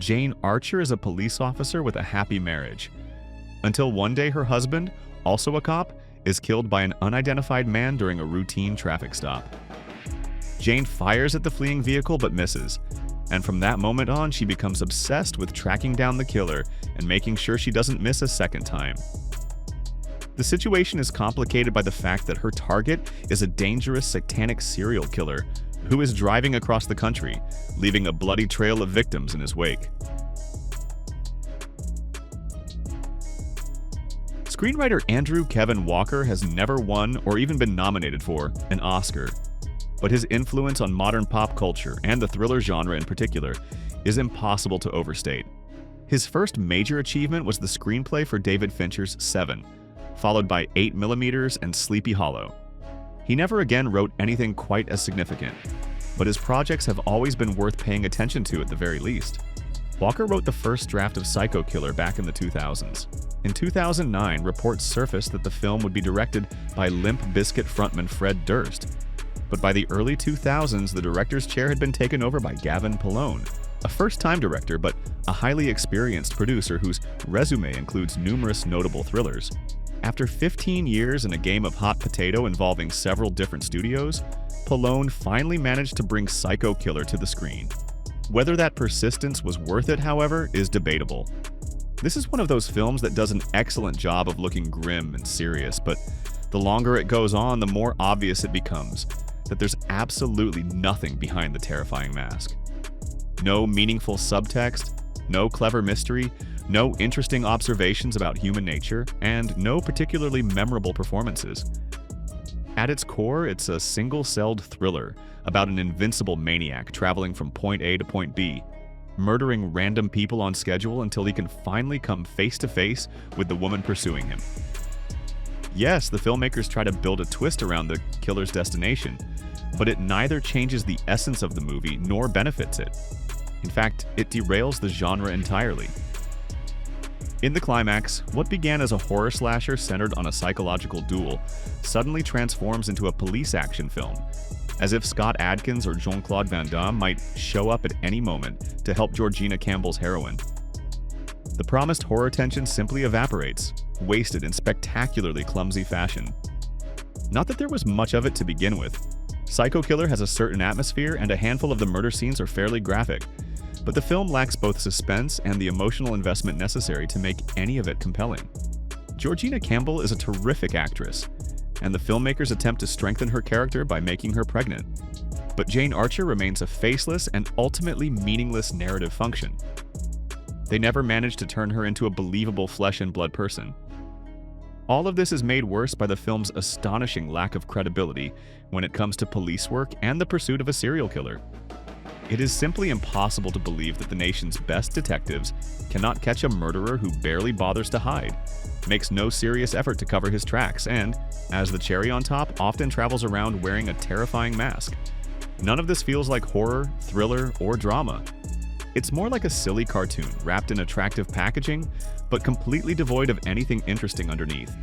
Jane Archer is a police officer with a happy marriage. Until one day her husband, also a cop, is killed by an unidentified man during a routine traffic stop. Jane fires at the fleeing vehicle but misses, and from that moment on she becomes obsessed with tracking down the killer and making sure she doesn't miss a second time. The situation is complicated by the fact that her target is a dangerous satanic serial killer who is driving across the country, leaving a bloody trail of victims in his wake. Screenwriter Andrew Kevin Walker has never won or even been nominated for an Oscar, but his influence on modern pop culture, and the thriller genre in particular, is impossible to overstate. His first major achievement was the screenplay for David Fincher's Seven, followed by 8mm and Sleepy Hollow. He never again wrote anything quite as significant, but his projects have always been worth paying attention to at the very least. Walker wrote the first draft of Psycho Killer back in the 2000s. In 2009, reports surfaced that the film would be directed by Limp Bizkit frontman Fred Durst. But by the early 2000s, the director's chair had been taken over by Gavin Polone, a first-time director but a highly experienced producer whose resume includes numerous notable thrillers. After 15 years in a game of hot potato involving several different studios, Polone finally managed to bring Psycho Killer to the screen. Whether that persistence was worth it, however, is debatable. This is one of those films that does an excellent job of looking grim and serious, but the longer it goes on, the more obvious it becomes that there's absolutely nothing behind the terrifying mask. No meaningful subtext, no clever mystery, no interesting observations about human nature, and no particularly memorable performances. At its core, it's a single-celled thriller about an invincible maniac traveling from point A to point B, murdering random people on schedule until he can finally come face-to-face with the woman pursuing him. Yes, the filmmakers try to build a twist around the killer's destination, but it neither changes the essence of the movie nor benefits it. In fact, it derails the genre entirely. In the climax, what began as a horror slasher centered on a psychological duel suddenly transforms into a police action film, as if Scott Adkins or Jean-Claude Van Damme might show up at any moment to help Georgina Campbell's heroine. The promised horror tension simply evaporates, wasted in spectacularly clumsy fashion. Not that there was much of it to begin with. Psycho Killer has a certain atmosphere, and a handful of the murder scenes are fairly graphic, but the film lacks both suspense and the emotional investment necessary to make any of it compelling. Georgina Campbell is a terrific actress, and the filmmakers attempt to strengthen her character by making her pregnant. But Jane Archer remains a faceless and ultimately meaningless narrative function. They never managed to turn her into a believable flesh and blood person. All of this is made worse by the film's astonishing lack of credibility when it comes to police work and the pursuit of a serial killer. It is simply impossible to believe that the nation's best detectives cannot catch a murderer who barely bothers to hide, makes no serious effort to cover his tracks, and, as the cherry on top, often travels around wearing a terrifying mask. None of this feels like horror, thriller, or drama. It's more like a silly cartoon wrapped in attractive packaging, but completely devoid of anything interesting underneath.